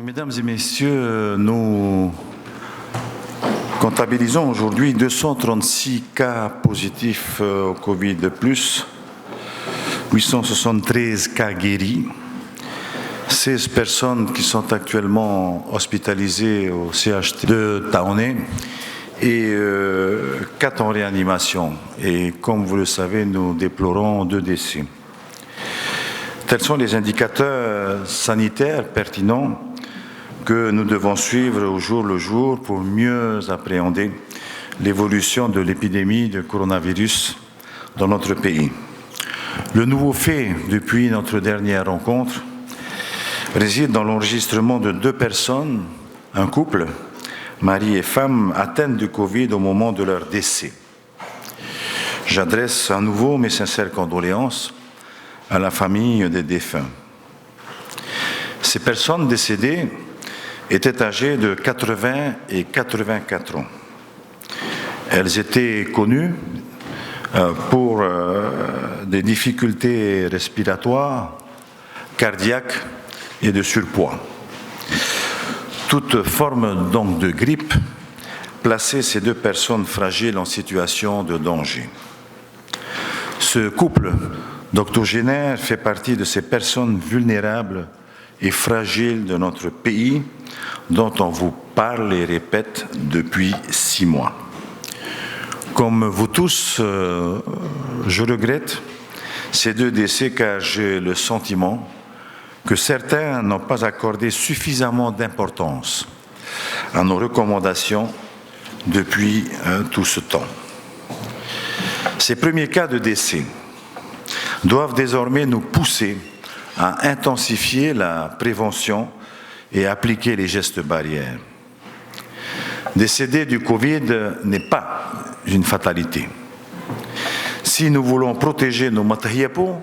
Mesdames et messieurs, nous comptabilisons aujourd'hui 236 cas positifs au Covid de plus, 873 cas guéris, 16 personnes qui sont actuellement hospitalisées au CHT de Taoné et 4 en réanimation. Et comme vous le savez, nous déplorons 2 décès. Tels sont les indicateurs sanitaires pertinents que nous devons suivre au jour le jour pour mieux appréhender l'évolution de l'épidémie de coronavirus dans notre pays. Le nouveau fait depuis notre dernière rencontre réside dans l'enregistrement de 2 personnes, un couple, mari et femme, atteintes du Covid au moment de leur décès. J'adresse à nouveau mes sincères condoléances à la famille des défunts. Ces personnes décédées étaient âgées de 80 et 84 ans. Elles étaient connues pour des difficultés respiratoires, cardiaques et de surpoids. Toute forme donc de grippe plaçait ces 2 personnes fragiles en situation de danger. Ce couple d'octogénaires fait partie de ces personnes vulnérables et fragiles de notre pays dont on vous parle et répète depuis 6 mois. Comme vous tous, je regrette ces 2 décès car j'ai le sentiment que certains n'ont pas accordé suffisamment d'importance à nos recommandations depuis tout ce temps. Ces premiers cas de décès doivent désormais nous pousser à intensifier la prévention et appliquer les gestes barrières. Décéder du Covid n'est pas une fatalité. Si nous voulons protéger nos matahiepo,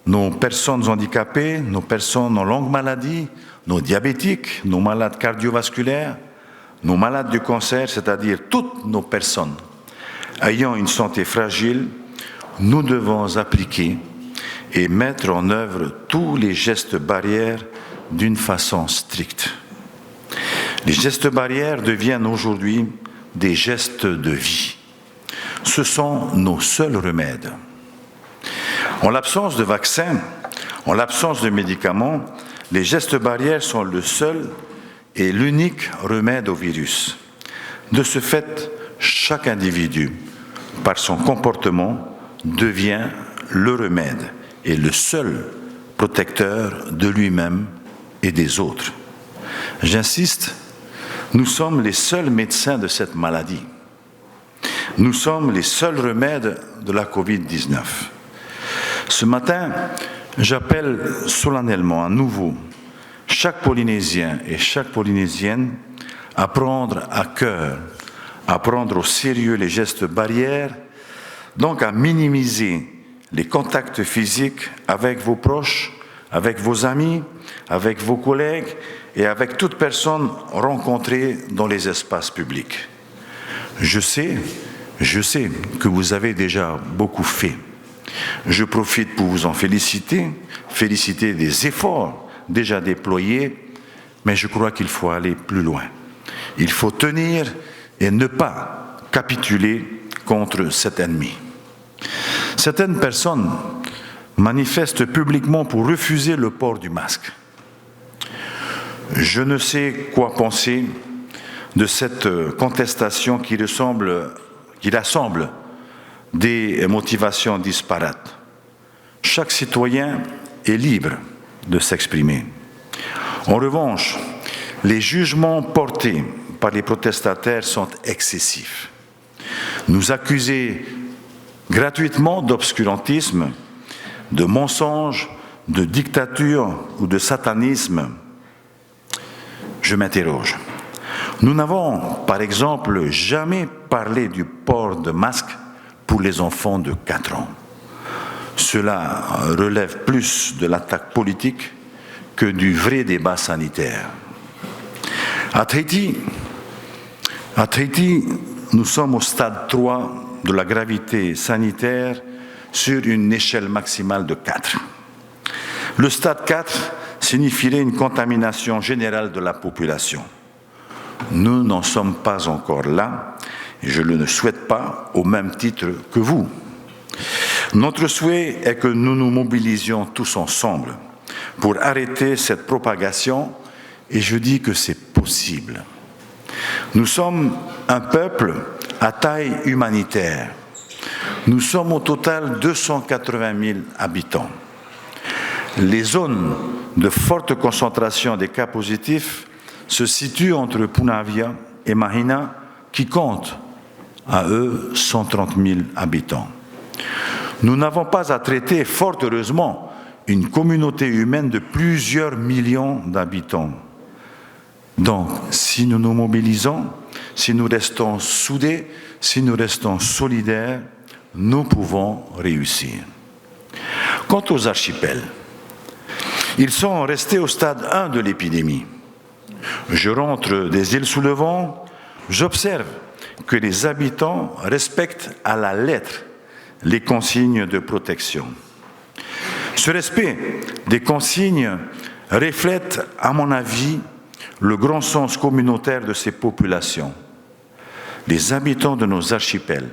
nos personnes handicapées, nos personnes en longue maladie, nos diabétiques, nos malades cardiovasculaires, nos malades du cancer, c'est-à-dire toutes nos personnes ayant une santé fragile, nous devons appliquer et mettre en œuvre tous les gestes barrières d'une façon stricte. Les gestes barrières deviennent aujourd'hui des gestes de vie. Ce sont nos seuls remèdes. En l'absence de vaccins, en l'absence de médicaments, les gestes barrières sont le seul et l'unique remède au virus. De ce fait, chaque individu, par son comportement, devient le remède et le seul protecteur de lui-même et des autres. J'insiste, nous sommes les seuls médecins de cette maladie. Nous sommes les seuls remèdes de la Covid-19. Ce matin, j'appelle solennellement à nouveau chaque Polynésien et chaque Polynésienne à prendre à cœur, à prendre au sérieux les gestes barrières, donc à minimiser les contacts physiques avec vos proches, avec vos amis, avec vos collègues et avec toute personne rencontrée dans les espaces publics. Je sais que vous avez déjà beaucoup fait. Je profite pour vous en féliciter des efforts déjà déployés, mais je crois qu'il faut aller plus loin. Il faut tenir et ne pas capituler contre cet ennemi. Certaines personnes manifestent publiquement pour refuser le port du masque. Je ne sais quoi penser de cette contestation qui rassemble des motivations disparates. Chaque citoyen est libre de s'exprimer. En revanche, les jugements portés par les protestataires sont excessifs. Nous accuser gratuitement d'obscurantisme, de mensonge, de dictature ou de satanisme, je m'interroge. Nous n'avons, par exemple, jamais parlé du port de masque pour les enfants de 4 ans. Cela relève plus de l'attaque politique que du vrai débat sanitaire. À Tahiti, nous sommes au stade 3 de la gravité sanitaire sur une échelle maximale de 4. Le stade 4, signifierait une contamination générale de la population. Nous n'en sommes pas encore là, et je ne le souhaite pas au même titre que vous. Notre souhait est que nous nous mobilisions tous ensemble pour arrêter cette propagation, et je dis que c'est possible. Nous sommes un peuple à taille humanitaire. Nous sommes au total 280 000 habitants. Les zones de forte concentration des cas positifs se situent entre Punavia et Mahina, qui comptent à eux 130 000 habitants. Nous n'avons pas à traiter, fort heureusement, une communauté humaine de plusieurs millions d'habitants. Donc, si nous nous mobilisons, si nous restons soudés, si nous restons solidaires, nous pouvons réussir. Quant aux archipels, ils sont restés au stade 1 de l'épidémie. Je rentre des îles sous le vent, j'observe que les habitants respectent à la lettre les consignes de protection. Ce respect des consignes reflète, à mon avis, le grand sens communautaire de ces populations. Les habitants de nos archipels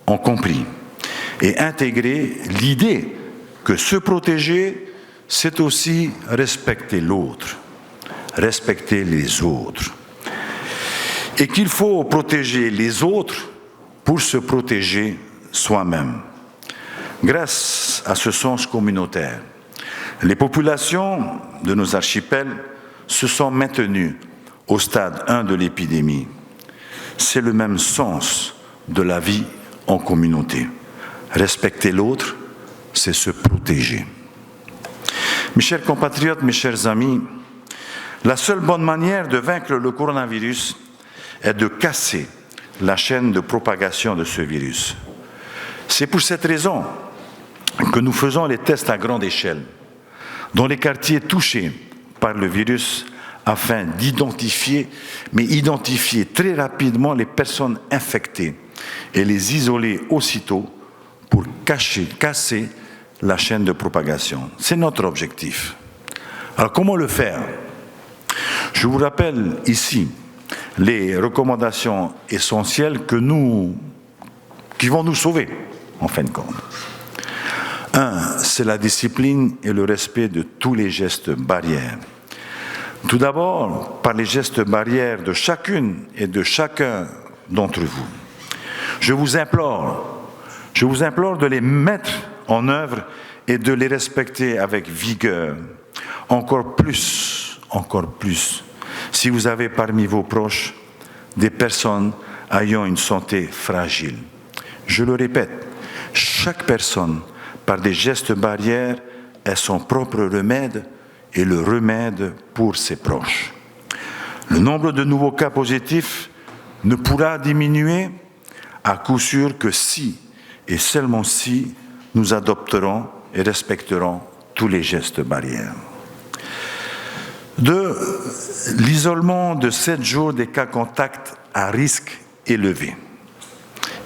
ont compris et intégré l'idée que se protéger, c'est aussi respecter l'autre, respecter les autres. Et qu'il faut protéger les autres pour se protéger soi-même. Grâce à ce sens communautaire, les populations de nos archipels se sont maintenues au stade 1 de l'épidémie. C'est le même sens de la vie en communauté. Respecter l'autre, c'est se protéger. Mes chers compatriotes, mes chers amis, la seule bonne manière de vaincre le coronavirus est de casser la chaîne de propagation de ce virus. C'est pour cette raison que nous faisons les tests à grande échelle dans les quartiers touchés par le virus afin d'identifier très rapidement les personnes infectées et les isoler aussitôt pour casser la chaîne de propagation. C'est notre objectif. Alors comment le faire? Je vous rappelle ici les recommandations essentielles qui vont nous sauver, en fin de compte. 1, c'est la discipline et le respect de tous les gestes barrières. Tout d'abord, par les gestes barrières de chacune et de chacun d'entre vous. Je vous implore de les mettre en œuvre et de les respecter avec vigueur. Encore plus, si vous avez parmi vos proches des personnes ayant une santé fragile. Je le répète, chaque personne, par des gestes barrières, est son propre remède et le remède pour ses proches. Le nombre de nouveaux cas positifs ne pourra diminuer à coup sûr que si, et seulement si, nous adopterons et respecterons tous les gestes barrières. 2, l'isolement de 7 jours des cas contacts à risque élevé.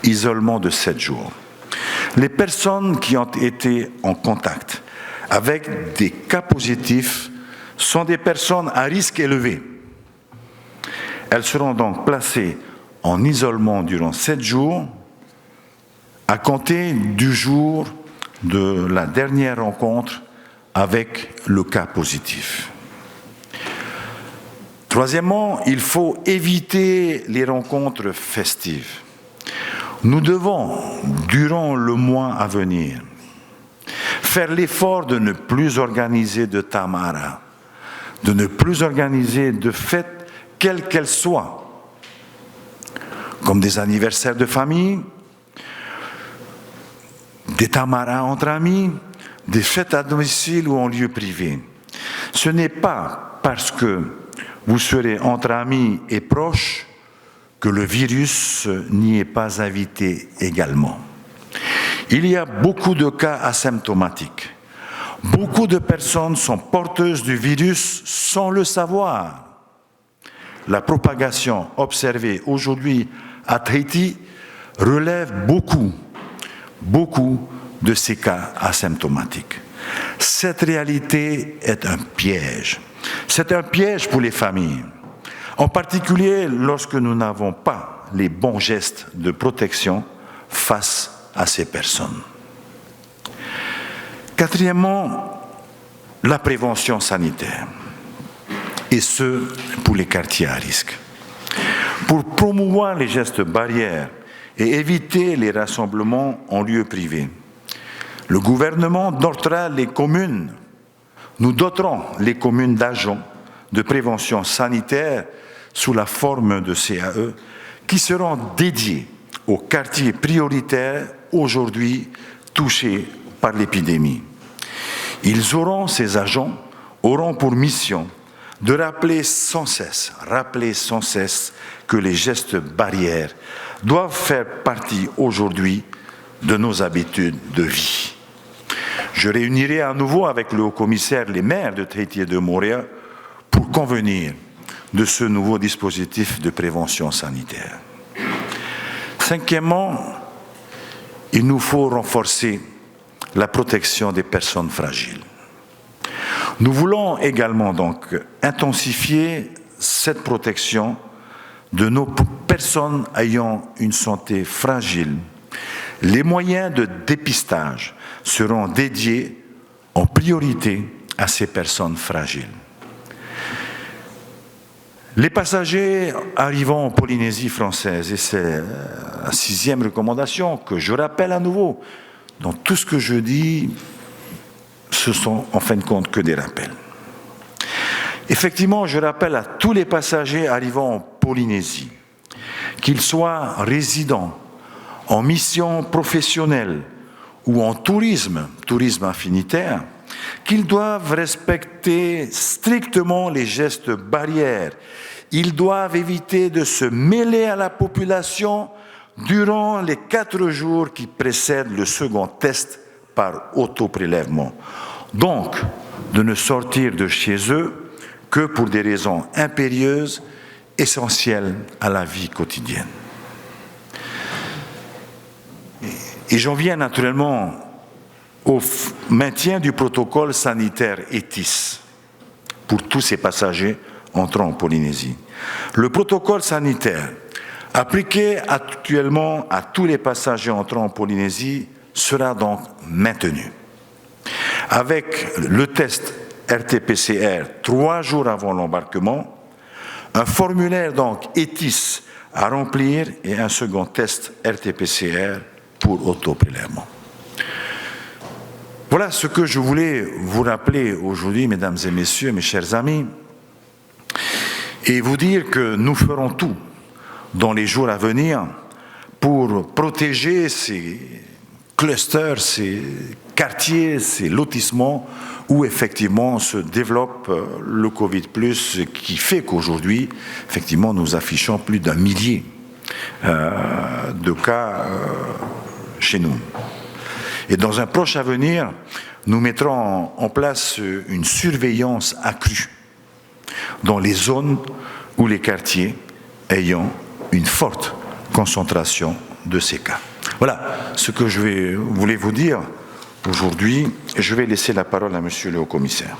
Isolement de 7 jours. Les personnes qui ont été en contact avec des cas positifs sont des personnes à risque élevé. Elles seront donc placées en isolement durant 7 jours à compter du jour de la dernière rencontre avec le cas positif. Troisièmement, il faut éviter les rencontres festives. Nous devons, durant le mois à venir, faire l'effort de ne plus organiser de tamara, de ne plus organiser de fêtes, quelles qu'elles soient, comme des anniversaires de famille, des tamaras entre amis, des fêtes à domicile ou en lieu privé. Ce n'est pas parce que vous serez entre amis et proches que le virus n'y est pas invité également. Il y a beaucoup de cas asymptomatiques. Beaucoup de personnes sont porteuses du virus sans le savoir. La propagation observée aujourd'hui à Tahiti relève beaucoup de ces cas asymptomatiques. Cette réalité est un piège. C'est un piège pour les familles, en particulier lorsque nous n'avons pas les bons gestes de protection face à ces personnes. Quatrièmement, la prévention sanitaire, et ce, pour les quartiers à risque. Pour promouvoir les gestes barrières et éviter les rassemblements en lieu privé, le gouvernement dotera les communes, nous doterons les communes d'agents de prévention sanitaire sous la forme de CAE qui seront dédiés aux quartiers prioritaires aujourd'hui touchés par l'épidémie. Ces agents auront pour mission de rappeler sans cesse que les gestes barrières doivent faire partie aujourd'hui de nos habitudes de vie. Je réunirai à nouveau avec le haut-commissaire les maires de Tahiti et de Moorea pour convenir de ce nouveau dispositif de prévention sanitaire. Cinquièmement, il nous faut renforcer la protection des personnes fragiles. Nous voulons également donc intensifier cette protection de nos personnes ayant une santé fragile. Les moyens de dépistage seront dédiés en priorité à ces personnes fragiles. Les passagers arrivant en Polynésie française, et c'est la 6e recommandation que je rappelle à nouveau, dans tout ce que je dis, ce sont en fin de compte que des rappels. Effectivement, je rappelle à tous les passagers arrivant en Polynésie, qu'ils soient résidents, en mission professionnelle ou en tourisme affinitaire, qu'ils doivent respecter strictement les gestes barrières. Ils doivent éviter de se mêler à la population durant les 4 jours qui précèdent le second test par autoprélèvement. Donc, de ne sortir de chez eux que pour des raisons impérieuses, essentielles à la vie quotidienne. Et j'en viens naturellement au maintien du protocole sanitaire ETIS pour tous ces passagers entrant en Polynésie. Le protocole sanitaire appliqué actuellement à tous les passagers entrant en Polynésie sera donc maintenu. Avec le test RT-PCR 3 jours avant l'embarquement, un formulaire donc ETIS à remplir et un second test RT-PCR pour autoprélèvement. Voilà ce que je voulais vous rappeler aujourd'hui, mesdames et messieurs, mes chers amis, et vous dire que nous ferons tout dans les jours à venir pour protéger ces clusters, ces quartiers, ces lotissements où effectivement se développe le Covid+, qui fait qu'aujourd'hui, effectivement, nous affichons plus d'1 millier de cas chez nous. Et dans un proche avenir, nous mettrons en place une surveillance accrue dans les zones ou les quartiers ayant une forte concentration de ces cas. Voilà ce que je voulais vous dire aujourd'hui. Je vais laisser la parole à Monsieur le Haut-Commissaire.